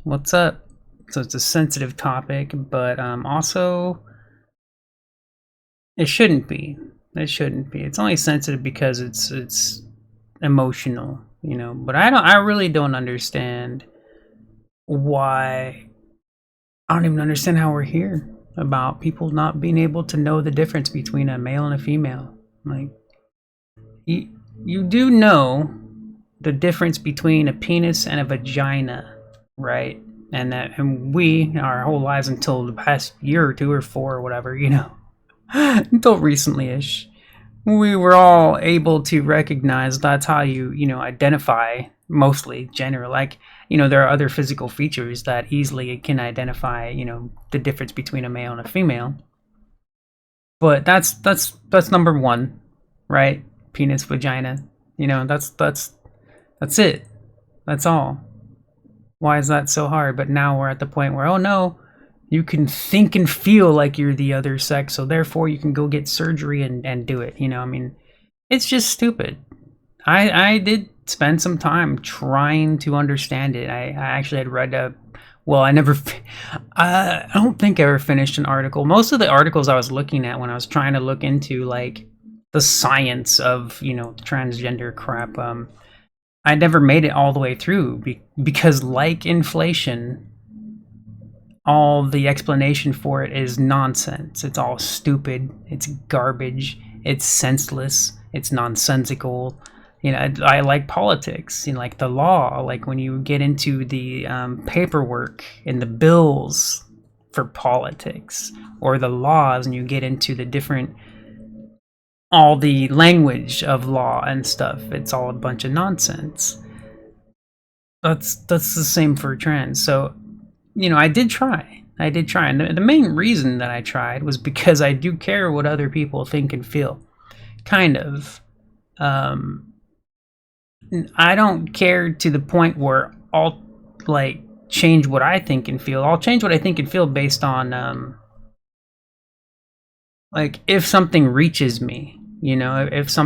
What's up? So it's a sensitive topic, but also it shouldn't be. It shouldn't be. It's only sensitive because it's emotional, you know. But I really don't understand why. I don't even understand how we're here about people not being able to know the difference between a male and a female. Like you, you do know the difference between a penis and a vagina, right? And we our whole lives until the past year or two or four or whatever, until recently-ish, we were all able to recognize that's how you identify mostly gender. Like, there are other physical features that easily can identify, the difference between a male and a female. But that's number one, right? Penis, vagina. That's it. That's all. Why is that so hard? But now we're at the point where, oh no, you can think and feel like you're the other sex, so therefore you can go get surgery and do it. I mean, it's just stupid. I did spend some time trying to understand it. I actually had read a well, I never, I don't think I ever finished an article. Most of the articles I was looking at when I was trying to look into like the science of transgender crap, I never made it all the way through because, like inflation, all the explanation for it is nonsense. It's all stupid. It's garbage. It's senseless. It's nonsensical. I like politics, like the law, like when you get into the paperwork and the bills for politics, or the laws and you get into the different, all the language of law and stuff. It's all a bunch of nonsense. That's the same for trans. So, I did try. And the main reason that I tried was because I do care what other people think and feel. Kind of. I don't care to the point where I'll like change what I think and feel. I'll change what I think and feel based on like if something reaches me. If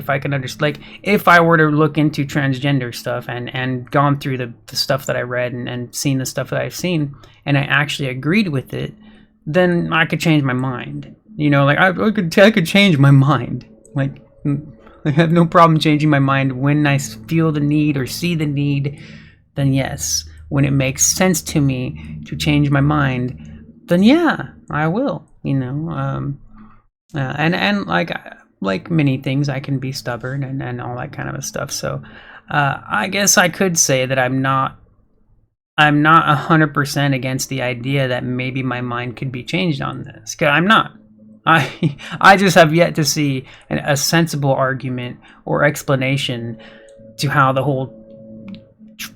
I can understand, like if I were to look into transgender stuff and gone through the stuff that I read and seen the stuff that I've seen, and I actually agreed with it, then I could change my mind. Like I could change my mind. Like I have no problem changing my mind when I feel the need or see the need. Then yes, when it makes sense to me to change my mind, then yeah, I will. And like many things, I can be stubborn and all that kind of stuff. So I guess I could say that I'm not 100% against the idea that maybe my mind could be changed on this. 'Cause I'm not. I just have yet to see a sensible argument or explanation to how the whole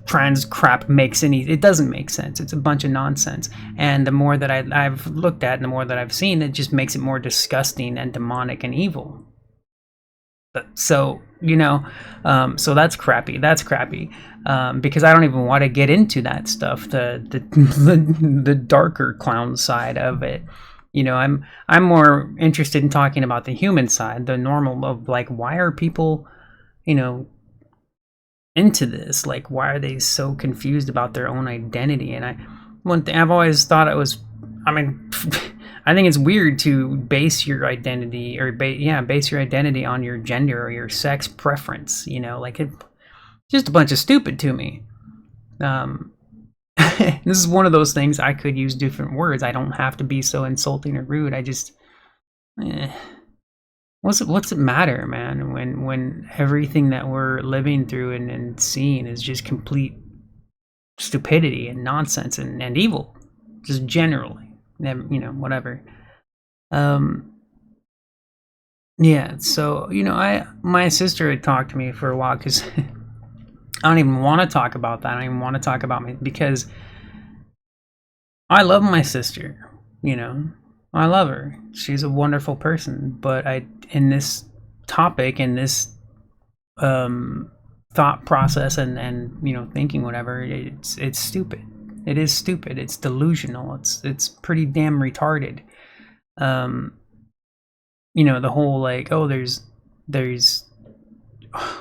trans crap makes it doesn't make sense. It's a bunch of nonsense. And the more that I've looked at and the more that I've seen, it just makes it more disgusting and demonic and evil. So so that's crappy. Because I don't even want to get into that stuff, the darker clown side of it. I'm more interested in talking about the human side, the normal of like, why are people into this? Like, why are they so confused about their own identity? And one thing I've always thought, it was, I mean, I think it's weird to base your identity base your identity on your gender or your sex preference. Like it's just a bunch of stupid to me. This is one of those things I could use different words. I don't have to be so insulting or rude. I just, what's it matter, man? When everything that we're living through and seeing is just complete stupidity and nonsense and evil, just generally. Whatever. Yeah. So my sister had talked to me for a while because I don't even want to talk about that. I don't even want to talk about me because I love my sister. I love her. She's a wonderful person. But in this topic, in this thought process and thinking whatever, it's stupid. It is stupid. It's delusional. It's pretty damn retarded. The whole like, oh, there's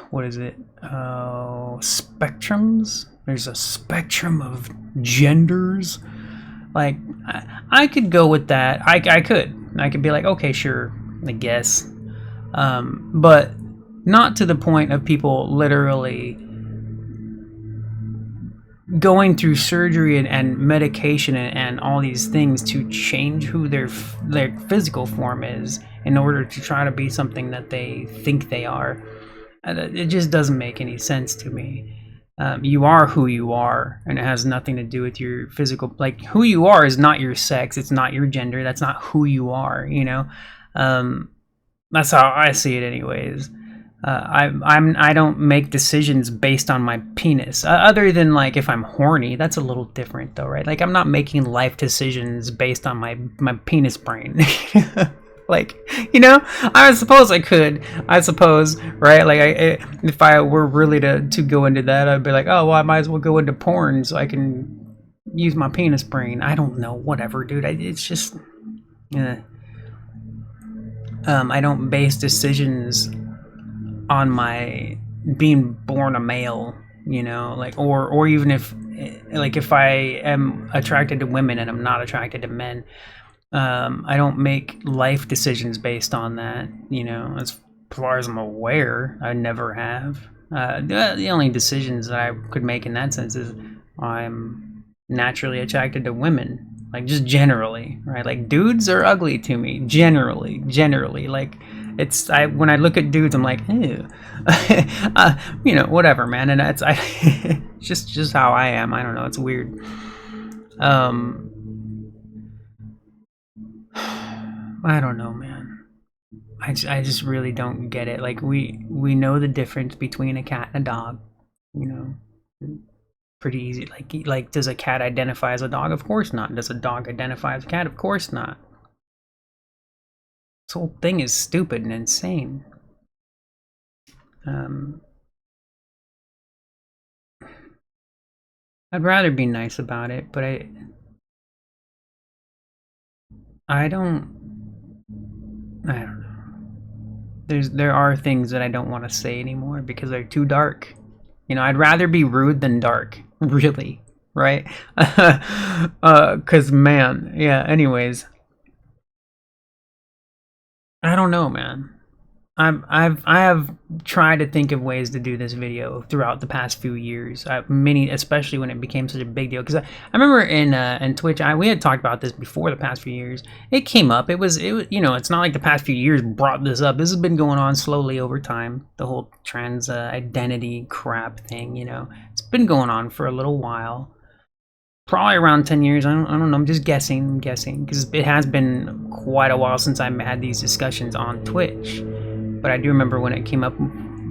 what is it? Spectrums. There's a spectrum of genders. Like, I could go with that. I could be like, okay, sure, I guess. But not to the point of people literally going through surgery and medication and all these things to change who their physical form is in order to try to be something that they think they are. It just doesn't make any sense to me. You are who you are, and it has nothing to do with your physical. Like, who you are is not your sex. It's not your gender. That's not who you are. You know, that's how I see it, anyways. I don't make decisions based on my penis, other than like if I'm horny. That's a little different, though, right? Like, I'm not making life decisions based on my penis brain. Like, you know, I suppose I could. I suppose, right? Like, if I were really to go into that, I'd be like, oh, well, I might as well go into porn so I can use my penis brain. I don't know. Whatever, dude. It's just, I don't base decisions on my being born a male, you know, like, or even if, like, if I am attracted to women and I'm not attracted to men. I don't make life decisions based on that, you know, as far as I'm aware. I never have. The only decisions that I could make in that sense is I'm naturally attracted to women, like, just generally, right? Like, dudes are ugly to me, generally. Like, when I look at dudes, I'm like, ew. You know, whatever, man. And that's just how I am. I don't know. It's weird. I don't know, man. I just really don't get it. Like, we know the difference between a cat and a dog, you know. Pretty easy. Like, does a cat identify as a dog? Of course not. Does a dog identify as a cat? Of course not. This whole thing is stupid and insane. I'd rather be nice about it, but I don't know. There are things that I don't want to say anymore because they're too dark. You know, I'd rather be rude than dark. Really, right? Cause man, yeah. Anyways, I don't know, man. I have tried to think of ways to do this video throughout the past few years. Especially when it became such a big deal. Because I remember in Twitch, we had talked about this before the past few years. It came up. It was, you know, it's not like the past few years brought this up. This has been going on slowly over time. The whole trans identity crap thing, you know, it's been going on for a little while. Probably around 10 years. I don't know. I'm just guessing because it has been quite a while since I had these discussions on Twitch. But I do remember when it came up,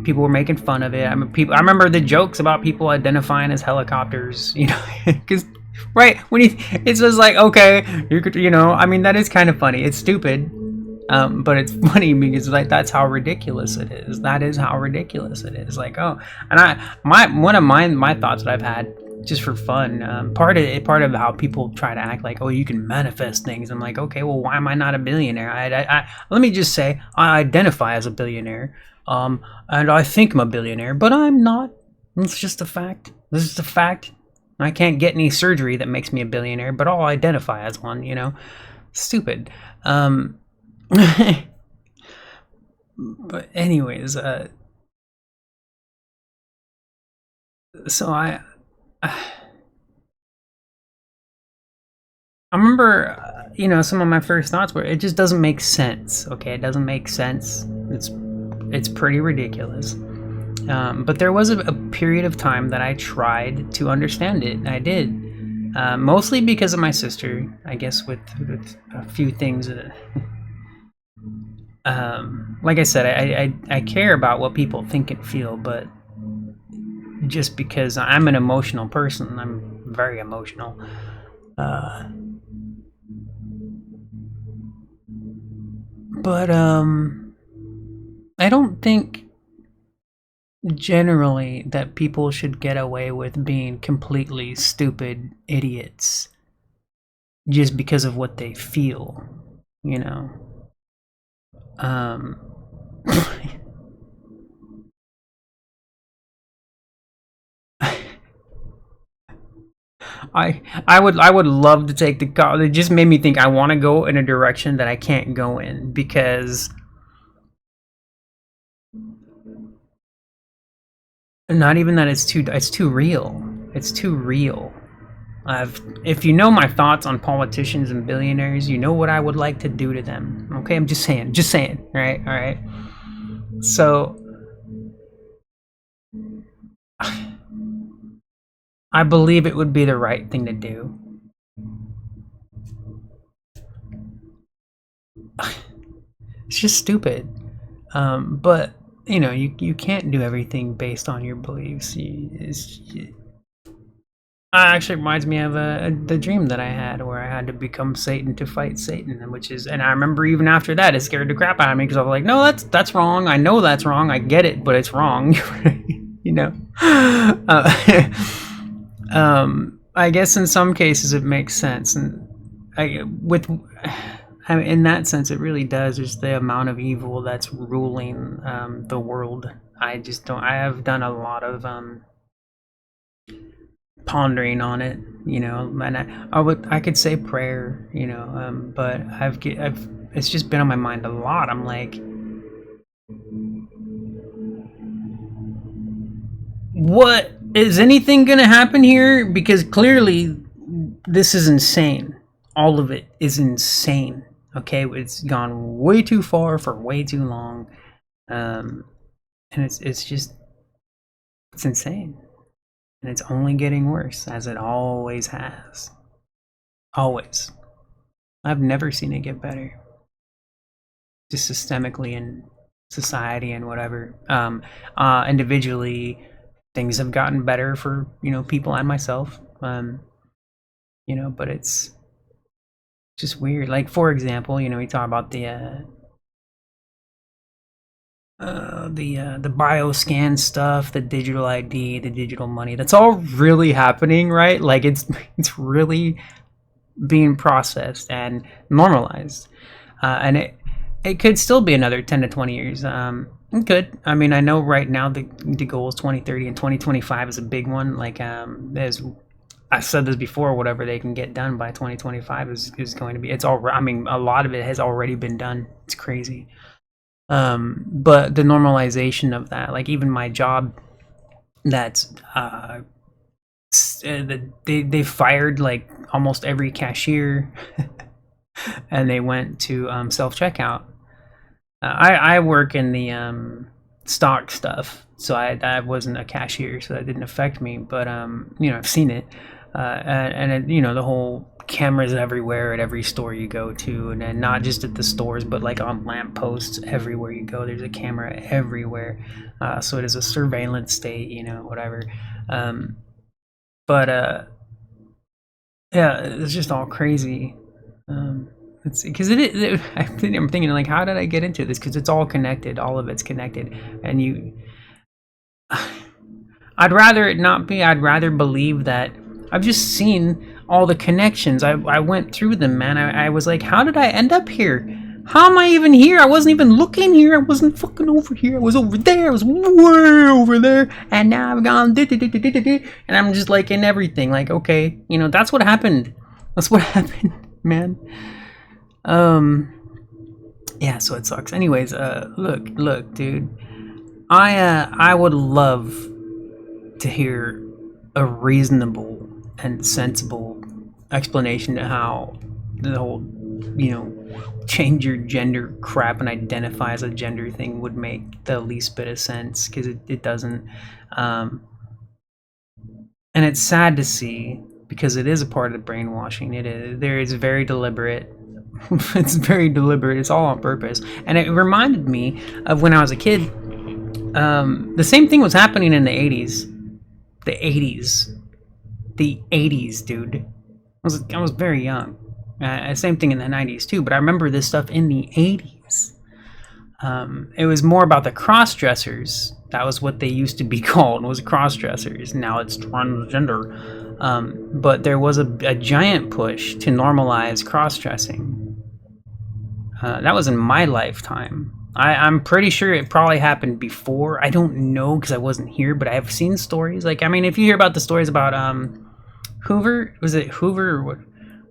people were making fun of it. I remember the jokes about people identifying as helicopters, you know, because right when it's just like, okay, you know, I mean, that is kind of funny. It's stupid, but it's funny because, like, that's how ridiculous it is. That is how ridiculous it is. Like, oh, and one of my thoughts that I've had, just for fun, part of how people try to act like, oh, you can manifest things. I'm like, okay, well, why am I not a billionaire? Let me just say, I identify as a billionaire, and I think I'm a billionaire, but I'm not. It's just a fact. This is a fact. I can't get any surgery that makes me a billionaire, but I'll identify as one, you know. Stupid. But anyways, so I remember, you know, some of my first thoughts were, it just doesn't make sense. Okay, it doesn't make sense. It's pretty ridiculous. But there was a period of time that I tried to understand it. I did, mostly because of my sister. I guess with a few things. Like I said, I care about what people think and feel, but just because I'm an emotional person, I'm very emotional. But I don't think generally that people should get away with being completely stupid idiots just because of what they feel, you know. I would love to take the car. It just made me think I want to go in a direction that I can't go in because not even that it's too real. It's too real. If you know my thoughts on politicians and billionaires, you know what I would like to do to them. Okay, I'm just saying, right? All right. So I believe it would be the right thing to do. It's just stupid. But you can't do everything based on your beliefs. Actually reminds me of the dream that I had where I had to become Satan to fight Satan, and I remember even after that, it scared the crap out of me because I was like, no, that's wrong. I know that's wrong. I get it, but it's wrong. you know. I guess in some cases it makes sense, and in that sense, it really does. There's the amount of evil that's ruling the world. I just don't. I have done a lot of pondering on it, and I could say prayer, but it's just been on my mind a lot. I'm like, what is anything gonna happen here? Because clearly, this is insane. All of it is insane. Okay, it's gone way too far for way too long, and it's insane. And it's only getting worse, as it always has. Always. I've never seen it get better. Just systemically in society and whatever. Individually, things have gotten better for, people and myself. But it's just weird. Like, for example, we talk about the bioscan stuff, the digital ID, the digital money. That's all really happening, right? Like it's really being processed and normalized, and it could still be another 10 to 20 years. It could. I mean, I know right now the goal is 2030 and 2025 is a big one. Like there's. I've said this before. Whatever they can get done by 2025 is going to be. It's all. I mean, a lot of it has already been done. It's crazy. But the normalization of that, like even my job, that's they fired like almost every cashier, and they went to self checkout. I work in the stock stuff, so I wasn't a cashier, so that didn't affect me. But I've seen it, and it, the whole cameras everywhere at every store you go to, and then not just at the stores, but like on lampposts everywhere you go. There's a camera everywhere, so it is a surveillance state, whatever. But yeah, it's just all crazy. It's because I'm thinking like, how did I get into this? Because it's all connected. All of it's connected, and I'd rather it not be. I'd rather believe that I've just seen all the connections. I went through them, man. I was like, how did I end up here? How am I even here? I wasn't even looking here. I wasn't fucking over here. I was over there. I was way over there. And now I've gone, and I'm just like in everything. Like, okay, that's what happened. That's what happened, man. Yeah, so it sucks. Anyways, look, dude. I would love to hear a reasonable and sensible explanation to how the whole, change your gender crap and identify as a gender thing would make the least bit of sense, because it doesn't. And it's sad to see, because it is a part of the brainwashing. It's very deliberate. It's very deliberate. It's all on purpose. And it reminded me of when I was a kid. The same thing was happening in the 80s. The 80s, dude. I was very young. Same thing in the 90s too, but I remember this stuff in the 80s. It was more about the cross-dressers. That was what they used to be called, was cross-dressers. Now it's transgender. But there was a giant push to normalize cross-dressing. That was in my lifetime. I'm pretty sure it probably happened before. I don't know because I wasn't here, but I have seen stories. Like, I mean, if you hear about the stories about Hoover, was it Hoover or what?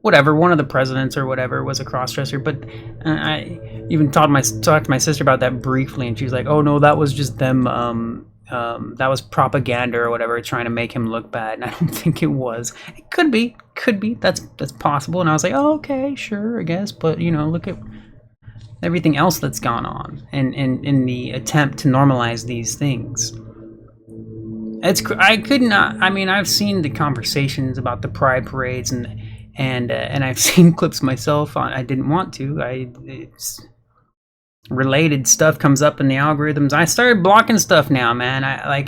Whatever, one of the presidents or whatever was a crossdresser. But I even talked to my sister about that briefly, and she was like, "Oh no, that was just them. That was propaganda or whatever, trying to make him look bad." And I don't think it was. It could be, That's possible. And I was like, "Oh, okay, sure, I guess." But you know, look at everything else that's gone on, and in the attempt to normalize these things. I could not. I mean, I've seen the conversations about the pride parades, and I've seen clips myself. I didn't want to. It's related stuff comes up in the algorithms. I started blocking stuff now, man. I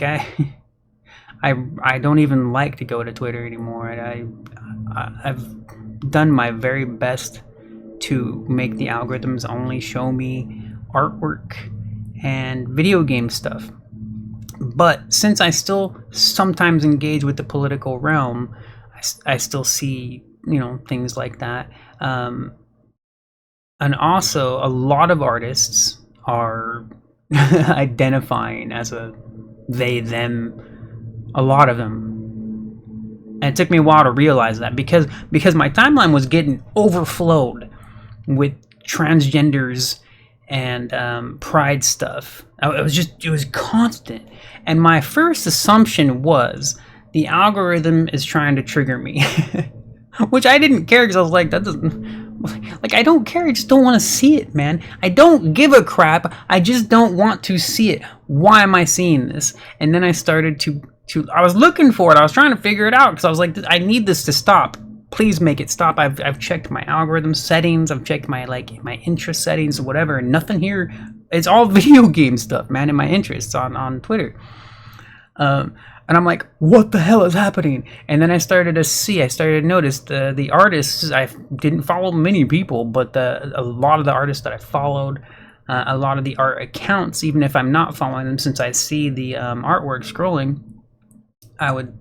don't even like to go to Twitter anymore. I've done my very best to make the algorithms only show me artwork and video game stuff. But since I still sometimes engage with the political realm, I still see, you know, things like that. And also, a lot of artists are identifying as a they, them, a lot of them. And it took me a while to realize that because my timeline was getting overflowed with transgenders and pride stuff. It was constant. And my first assumption was the algorithm is trying to trigger me. Which I didn't care, because I was like, that doesn't, like, I don't care, I just don't want to see it, man. I don't give a crap, I just don't want to see it. Why am I seeing this? And then I started to I was looking for it, I was trying to figure it out, because I was like, I need this to stop. Please make it stop. I've checked my algorithm settings, I've checked my interest settings or whatever, and nothing here. It's all video game stuff, man, in my interests on Twitter. And I'm like, what the hell is happening? And then I started to notice the artists. I didn't follow many people, but a lot of the artists that I followed, a lot of the art accounts, even if I'm not following them, since I see the artwork scrolling, I would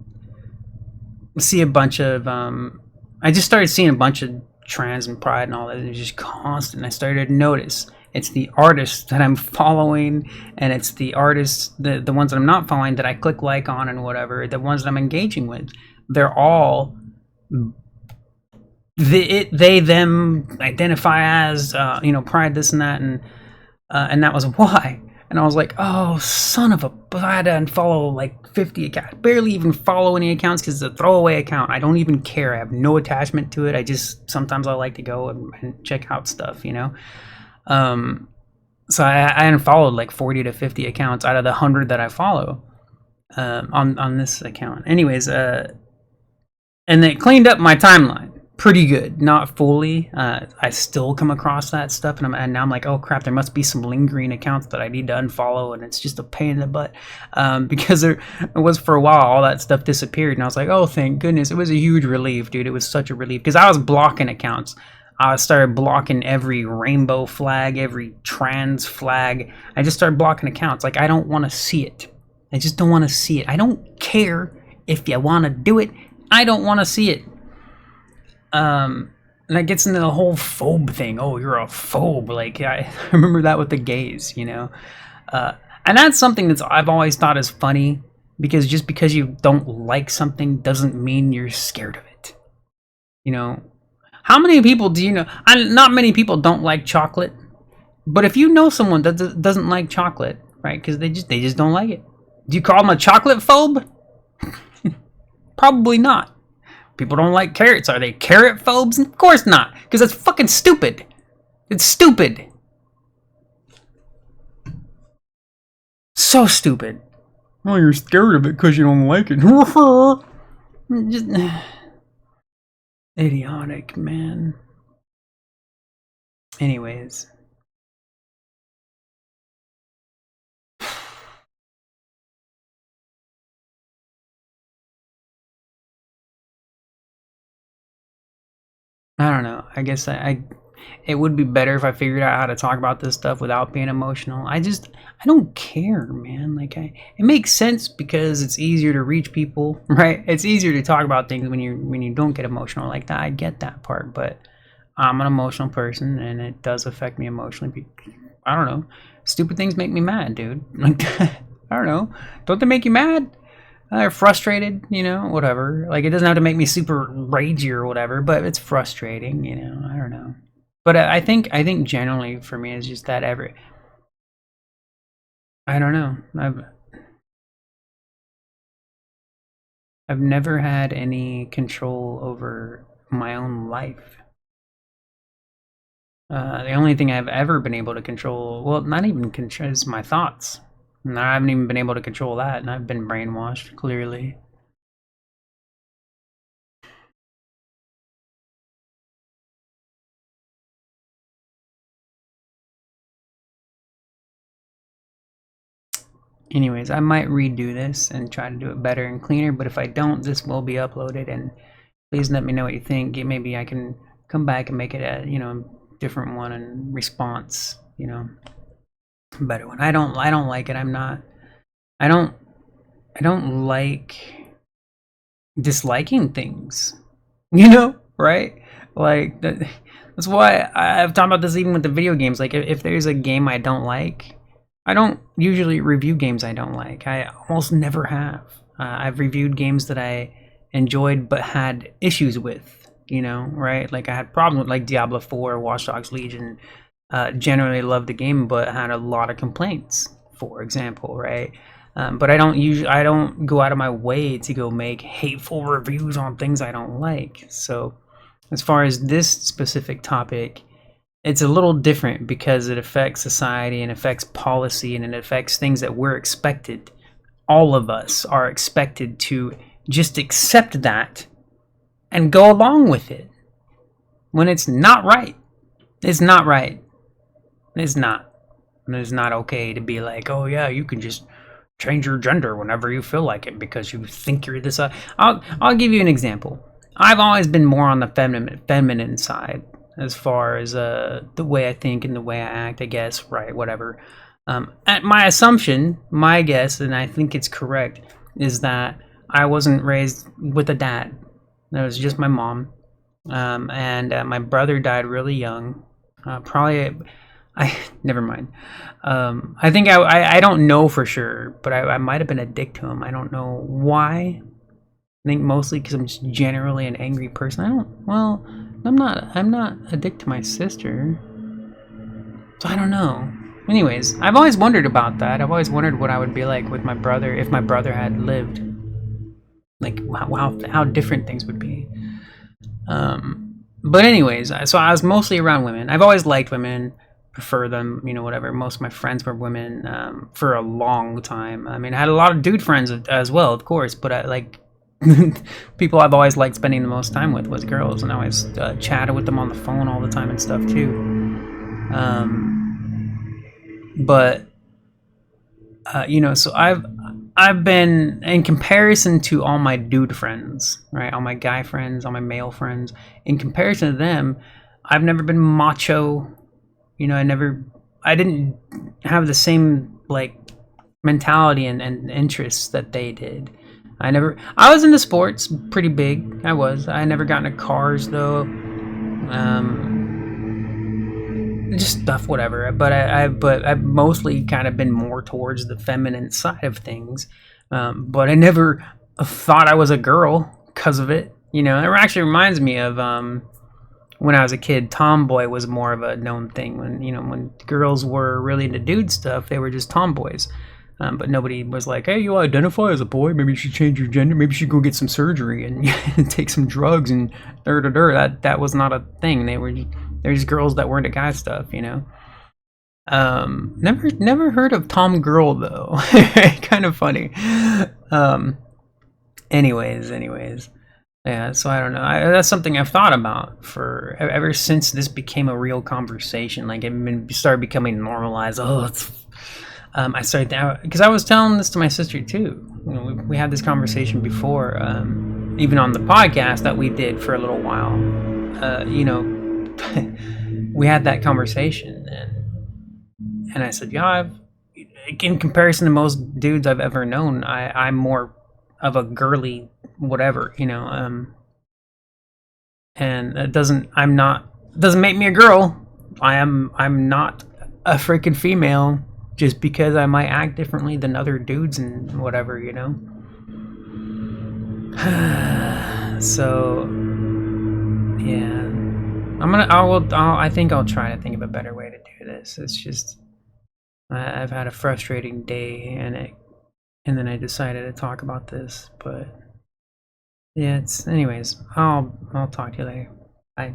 see a bunch of, I just started seeing a bunch of trans and pride and all that. It was just constant. I started to notice it's the artists that I'm following, and it's the artists, the ones that I'm not following, that I click like on and whatever, the ones that I'm engaging with. They're all they them identify as you know, pride, this and that, and that was why. And I was like, oh, son of a, I had to unfollow like 50 accounts. I barely even follow any accounts because it's a throwaway account. I don't even care. I have no attachment to it. I just, sometimes I like to go and check out stuff, you know. So I unfollowed like 40 to 50 accounts out of the 100 that I follow on this account. Anyways, and it cleaned up my timeline pretty good. Not fully. I still come across that stuff, and now I'm like, oh crap, there must be some lingering accounts that I need to unfollow, and it's just a pain in the butt, because it was, for a while, all that stuff disappeared, and I was like, oh, thank goodness. It was a huge relief, dude. It was such a relief, because I was blocking accounts. I started blocking every rainbow flag, every trans flag. I just started blocking accounts. Like, I don't want to see it. I just don't want to see it. I don't care if you want to do it. I don't want to see it. And that gets into the whole phobe thing. Oh, you're a phobe. Like, I remember that with the gays, you know. And that's something that I've always thought is funny, because just because you don't like something doesn't mean you're scared of it. You know, how many people do you know? Not many people don't like chocolate, but if you know someone that doesn't like chocolate, right? Because they just don't like it. Do you call them a chocolate phobe? Probably not. People don't like carrots. Are they carrot phobes? Of course not, because that's fucking stupid. It's stupid. So stupid. Oh, you're scared of it because you don't like it. Just idiotic, man. Anyways. I don't know. I guess it would be better if I figured out how to talk about this stuff without being emotional. I don't care, man. Like, it makes sense because it's easier to reach people, right? It's easier to talk about things when you don't get emotional like that. I get that part, but I'm an emotional person, and it does affect me emotionally. I don't know. Stupid things make me mad, dude. Like, I don't know. Don't they make you mad? Frustrated, you know, whatever. Like, it doesn't have to make me super ragey or whatever, but it's frustrating, you know. I don't know. But I think generally for me it's just that I don't know. I've never had any control over my own life. The only thing I've ever been able to control, well, not even control, is my thoughts. And I haven't even been able to control that, and I've been brainwashed, clearly. Anyways, I might redo this and try to do it better and cleaner, but if I don't, this will be uploaded, and please let me know what you think. Maybe I can come back and make it a, you know, different one and response, you know, better one. I don't like it. I don't I don't like disliking things. You know, right? Like that's why I've talked about this even with the video games. Like if there's a game I don't like, I don't usually review games I don't like. I almost never have. I've reviewed games that I enjoyed but had issues with. You know, right? Like I had problems with like Diablo 4, Watch Dogs Legion. Generally loved the game, but had a lot of complaints. For example, right? But I don't go out of my way to go make hateful reviews on things I don't like. So as far as this specific topic, it's a little different because it affects society and affects policy and it affects things that we're expected. All of us are expected to just accept that and go along with it. When it's not right, it's not right. It's not. It's not okay to be like, oh yeah, you can just change your gender whenever you feel like it because you think you're this. I'll give you an example. I've always been more on the feminine side as far as the way I think and the way I act, I guess, right, whatever. At my assumption, my guess, and I think it's correct, is that I wasn't raised with a dad. It was just my mom. And my brother died really young. Probably, never mind. I think I don't know for sure, but I might have been a dick to him. I don't know why. I think mostly because I'm just generally an angry person. I'm not a dick to my sister. So I don't know. Anyways, I've always wondered about that. I've always wondered what I would be like with my brother if my brother had lived. Like how different things would be. But anyways, so I was mostly around women. I've always liked women, prefer them, you know, whatever. Most of my friends were women for a long time. I mean, I had a lot of dude friends as well, of course, but I like people I've always liked spending the most time with was girls, and I always chatted with them on the phone all the time and stuff too. But you know, so I've been, in comparison to all my dude friends, right, all my guy friends, all my male friends, in comparison to them, I've never been macho. You know, I didn't have the same like mentality and interests that they did. I was into sports pretty big. I never got into cars though. Just stuff, whatever. But I've mostly kind of been more towards the feminine side of things. But I never thought I was a girl because of it. You know, it actually reminds me of when I was a kid. Tomboy was more of a known thing. When girls were really into dude stuff, they were just tomboys. But nobody was like, hey, you identify as a boy, maybe you should change your gender, maybe you should go get some surgery and take some drugs and that was not a thing. There's girls that were into guy stuff, you know. Never heard of Tom Girl though. Kind of funny. Anyways. Yeah, so I don't know. That's something I've thought about for ever since this became a real conversation. Like it started becoming normalized. I started because I was telling this to my sister too. You know, we had this conversation before, even on the podcast that we did for a little while. You know, we had that conversation, and I said, yeah, in comparison to most dudes I've ever known, I'm more of a girly whatever, you know. And that doesn't make me a girl. I'm not a freaking female. Just because I might act differently than other dudes and whatever, you know. So yeah, I think I'll try to think of a better way to do this. It's just I've had a frustrating day, and then I decided to talk about this. But yeah, it's anyways. I'll talk to you later. Bye.